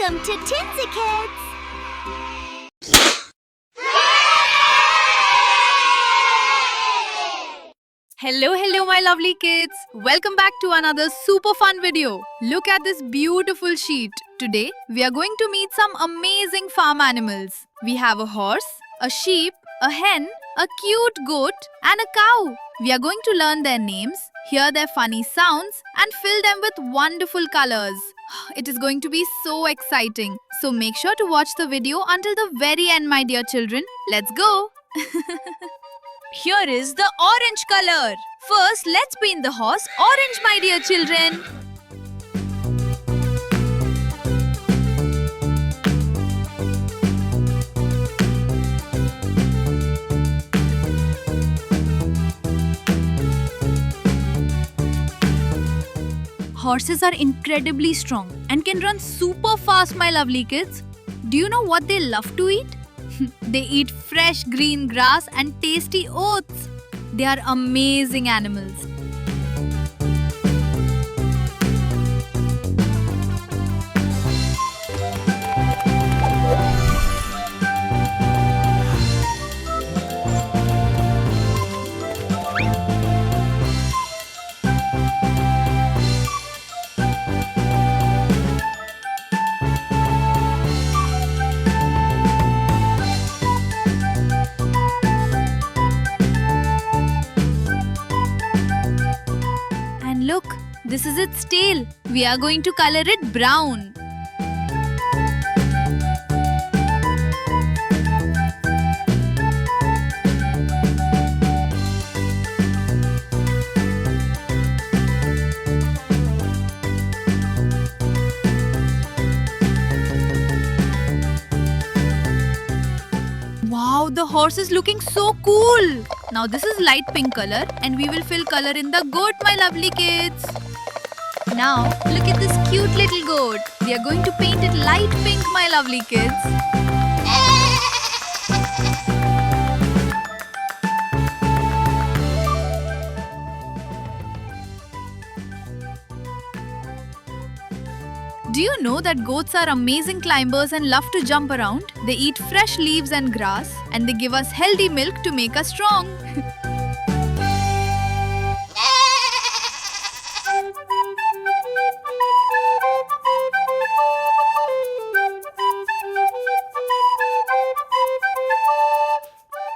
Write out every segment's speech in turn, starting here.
Welcome to Tinsy Kids! Hello my lovely kids. Welcome back to another super fun video. Look at this beautiful sheet. Today we are going to meet some amazing farm animals. We have a horse, a sheep, a hen, a cute goat and a cow. We are going to learn their names, hear their funny sounds and fill them with wonderful colors. It is going to be so exciting. So make sure to watch the video until the very end, my dear children. Let's go! Here is the orange color. First, let's paint the horse orange, my dear children. Horses are incredibly strong and can run super fast, my lovely kids. Do you know what they love to eat? They eat fresh green grass and tasty oats. They are amazing animals. Look, this is its tail. We are going to color it brown. Wow, the horse is looking so cool. Now this is light pink color and we will fill color in the goat, my lovely kids. Now look at this cute little goat. We are going to paint it light pink, my lovely kids. Do you know that goats are amazing climbers and love to jump around? They eat fresh leaves and grass and they give us healthy milk to make us strong.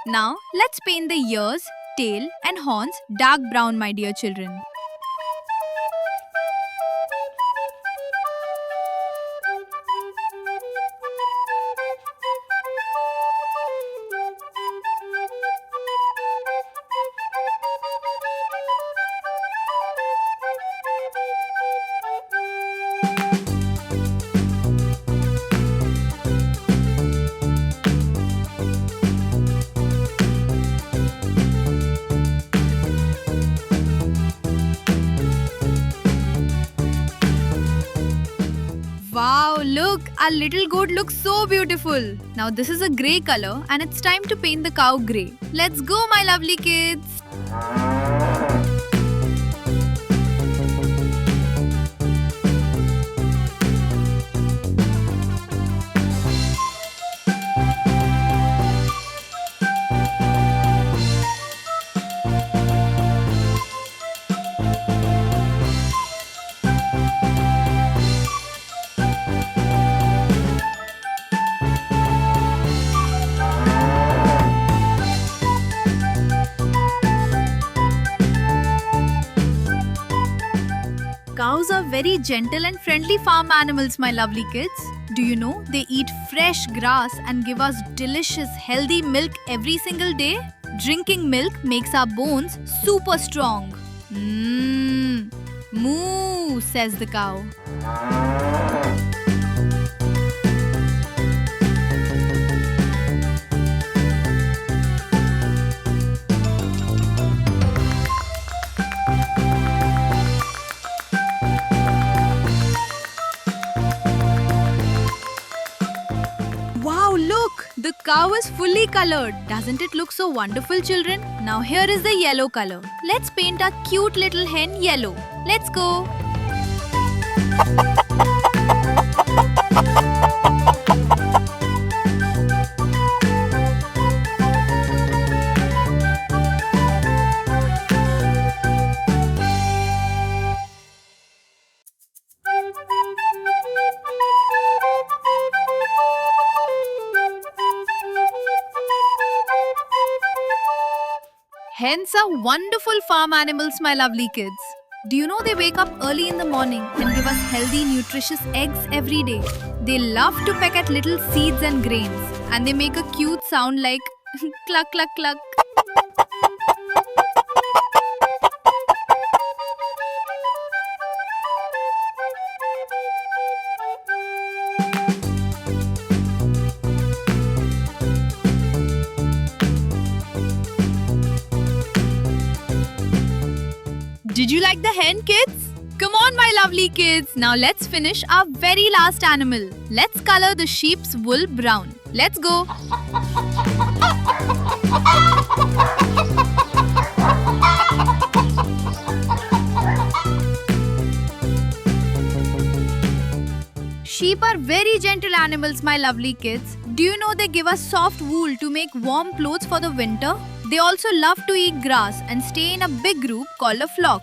Now let's paint the ears, tail and horns dark brown, my dear children. Wow, look, our little goat looks so beautiful. Now this is a grey color and it's time to paint the cow grey. Let's go, my lovely kids. Cows are very gentle and friendly farm animals, my lovely kids. Do you know they eat fresh grass and give us delicious healthy milk every single day? Drinking milk makes our bones super strong. Moo, says the cow. Wow, look! The cow is fully colored. Doesn't it look so wonderful, children? Now here is the yellow color. Let's paint our cute little hen yellow. Let's go! Hens are wonderful farm animals, my lovely kids. Do you know they wake up early in the morning and give us healthy, nutritious eggs every day? They love to peck at little seeds and grains, and they make a cute sound like cluck cluck cluck. Did you like the hen, kids? Come on, my lovely kids. Now let's finish our very last animal. Let's color the sheep's wool brown. Let's go. Sheep are very gentle animals, my lovely kids. Do you know they give us soft wool to make warm clothes for the winter? They also love to eat grass and stay in a big group called a flock.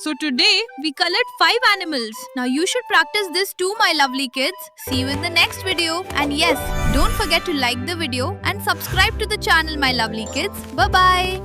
So today we colored 5 animals. Now you should practice this too, my lovely kids. See you in the next video. And yes, don't forget to like the video and subscribe to the channel, my lovely kids. Bye-bye.